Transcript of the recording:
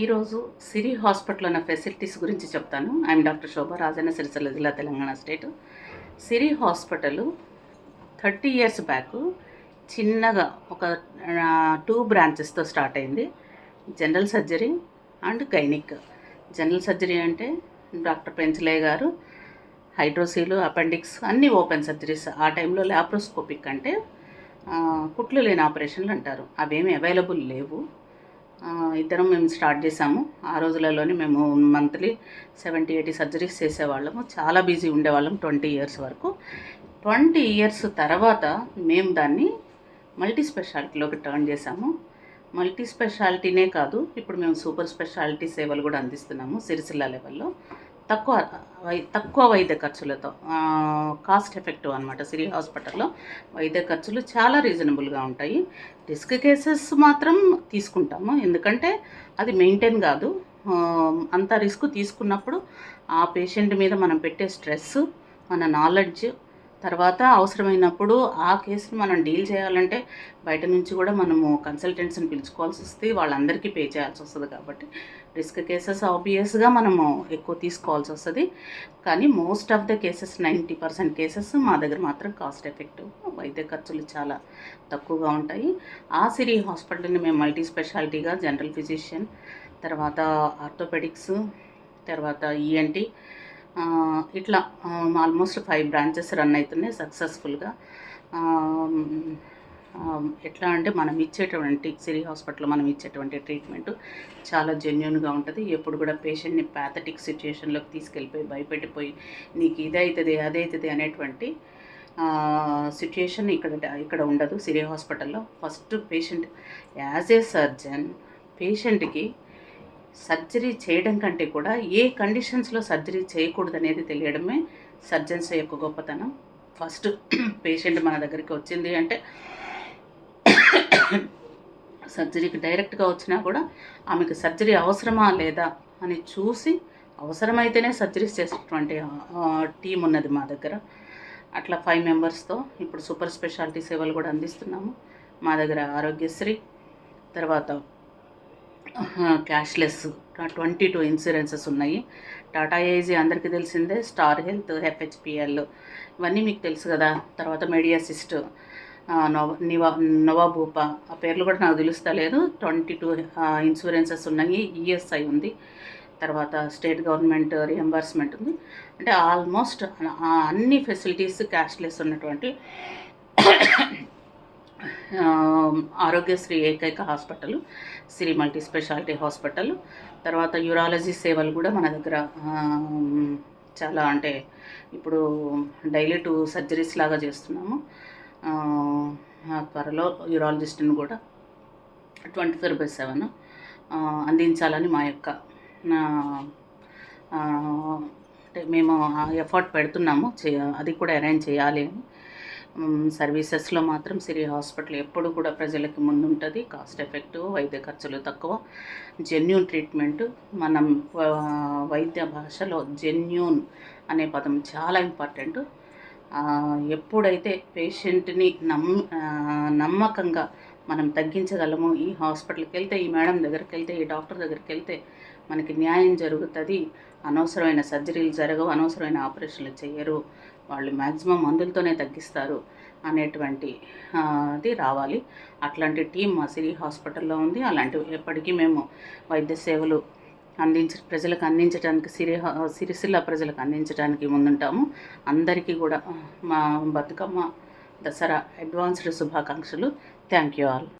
ఈరోజు సిరి హాస్పిటల్ ఉన్న ఫెసిలిటీస్ గురించి చెప్తాను. ఐఎమ్ డాక్టర్ శోభ, రాజన్న సిరిసిల్ల జిల్లా, తెలంగాణ స్టేట్. సిరి హాస్పిటల్ 30 years బ్యాక్ చిన్నగా ఒక 2 బ్రాంచెస్తో స్టార్ట్ అయింది. General surgery and gynaec. General surgery అంటే డాక్టర్ పెంచలయ్య గారు హైడ్రోసీలు, అపెండిక్స్ అన్నీ ఓపెన్ సర్జరీస్. ఆ టైంలో ల్యాప్రోస్కోపిక్ అంటే కుట్లు లేని ఆపరేషన్లు అంటారు. అవేమీ అవైలబుల్ లేవు. ఇద్దరం మేము స్టార్ట్ చేసాము. ఆ రోజులలోనే మేము మంత్లీ 70-80 సర్జరీస్ చేసేవాళ్ళము. చాలా బిజీ ఉండేవాళ్ళం 20 years వరకు. 20 years తర్వాత మేము దాన్ని మల్టీ స్పెషాలిటీలోకి టర్న్ చేసాము. మల్టీ స్పెషాలిటీనే కాదు, ఇప్పుడు మేము సూపర్ స్పెషాలిటీ సేవలు కూడా అందిస్తున్నాము సిరిసిల్ల లెవెల్లో. తక్కువ వైద్య ఖర్చులతో, కాస్ట్ ఎఫెక్టివ్ అనమాట. సిరి హాస్పిటల్లో వైద్య ఖర్చులు చాలా రీజనబుల్గా ఉంటాయి. రిస్క్ కేసెస్ మాత్రం తీసుకుంటాము, ఎందుకంటే అది మెయింటైన్ కాదు. అంత రిస్క్ తీసుకున్నప్పుడు ఆ పేషెంట్ మీద మనం పెట్టే స్ట్రెస్, మన నాలెడ్జ్, తర్వాత అవసరమైనప్పుడు ఆ కేసుని మనం డీల్ చేయాలంటే బయట నుంచి కూడా మనము కన్సల్టెంట్స్ని పిలుచుకోవాల్సి వస్తుంది, వాళ్ళందరికీ పే చేయాల్సి వస్తుంది. కాబట్టి రిస్క్ కేసెస్ ఆబ్వియస్గా మనము ఎక్కువ తీసుకోవాల్సి వస్తుంది. కానీ most of the cases, 90% cases మా దగ్గర మాత్రం కాస్ట్ ఎఫెక్టివ్, వైద్య ఖర్చులు చాలా తక్కువగా ఉంటాయి. ఆ సిరి హాస్పిటల్ని మేము మల్టీ స్పెషాలిటీగా జనరల్ ఫిజిషియన్, తర్వాత ఆర్థోపెడిక్స్, తర్వాత ఈఎన్టీ, ఇట్లా ఆల్మోస్ట్ 5 బ్రాంచెస్ రన్ అవుతున్నాయి సక్సెస్ఫుల్గా. ఎట్లా అంటే మనం ఇచ్చేటువంటి సిరి హాస్పిటల్లో మనం ఇచ్చేటువంటి ట్రీట్మెంట్ చాలా జెన్యున్గా ఉంటుంది. ఎప్పుడు కూడా పేషెంట్ని ప్యాథటిక్ సిచ్యుయేషన్లోకి తీసుకెళ్ళిపోయి భయపెట్టిపోయి నీకు ఇదవుతుంది అదవుతుంది అనేటువంటి సిచ్యుయేషన్ ఇక్కడ ఉండదు సిరి హాస్పిటల్లో. First patient, as a surgeon, పేషెంట్కి సర్జరీ చేయడం కంటే కూడా ఏ కండిషన్స్లో సర్జరీ చేయకూడదు అనేది తెలియడమే సర్జన్స్ యొక్క గొప్పతనం. ఫస్ట్ పేషెంట్ మన దగ్గరికి వచ్చింది అంటే సర్జరీకి డైరెక్ట్గా వచ్చినా కూడా ఆమెకు సర్జరీ అవసరమా లేదా అని చూసి అవసరమైతేనే సర్జరీస్ చేసేటువంటి టీం ఉన్నది మా దగ్గర. అట్లా 5 members-తో ఇప్పుడు సూపర్ స్పెషాలిటీ సేవలు కూడా అందిస్తున్నాము. మా దగ్గర ఆరోగ్యశ్రీ, తర్వాత క్యాష్లెస్ 22 ఇన్సూరెన్సెస్ ఉన్నాయి. టాటా ఏజీ అందరికీ తెలిసిందే, స్టార్ హెల్త్, FHPL ఇవన్నీ మీకు తెలుసు కదా. తర్వాత మెడియాసిస్ట్, నవాబూపా, ఆ పేర్లు కూడా నాకు తెలుస్తలేదు. 22 ఇన్సూరెన్సెస్ ఉన్నాయి. ESI ఉంది, తర్వాత స్టేట్ గవర్నమెంట్ రియంబర్స్మెంట్ ఉంది. అంటే ఆల్మోస్ట్ అన్ని ఫెసిలిటీస్ క్యాష్లెస్ ఉన్నటువంటి ఆరోగ్యశ్రీ ఏకైక హాస్పిటల్ సిరి మల్టీ స్పెషాలిటీ హాస్పిటల్. తర్వాత యూరాలజీ సేవలు కూడా మన దగ్గర చాలా, అంటే ఇప్పుడు డైలీ 2 సర్జరీస్ లాగా చేస్తున్నాము. త్వరలో యూరాలజిస్ట్ని కూడా 24/7 అందించాలని మా యొక్క అంటే మేము ఎఫర్ట్ పెడుతున్నాము. అది కూడా అరేంజ్ చేయాలి అని. సర్వీసెస్లో మాత్రం సిరి హాస్పిటల్ ఎప్పుడు కూడా ప్రజలకి ముందుంటుంది. కాస్ట్ ఎఫెక్టివ్, వైద్య ఖర్చులు తక్కువ, జెన్యూన్ ట్రీట్మెంట్. మనం వైద్య భాషలో జెన్యూన్ అనే పదం చాలా ఇంపార్టెంట్. ఎప్పుడైతే పేషెంట్ని నమ్మకంగా మనం తగ్గించగలము, ఈ హాస్పిటల్కి వెళ్తే, ఈ మేడం దగ్గరికి వెళ్తే, ఈ డాక్టర్ దగ్గరికి వెళ్తే మనకి న్యాయం జరుగుతుంది, అనవసరమైన సర్జరీలు జరగవు, అనవసరమైన ఆపరేషన్లు చేయరు, వాళ్ళు మ్యాక్సిమం మందులతోనే తగ్గిస్తారు అనేటువంటి అది రావాలి. అట్లాంటి టీం మా సిరి హాస్పిటల్లో ఉంది. అలాంటివి ఎప్పటికీ మేము వైద్య సేవలు ప్రజలకు అందించడానికి, సిరిసిల్ల ప్రజలకు అందించడానికి ముందుంటాము. అందరికీ కూడా మా బతుకమ్మ, దసరా అడ్వాన్స్డ్ శుభాకాంక్షలు. Thank you all.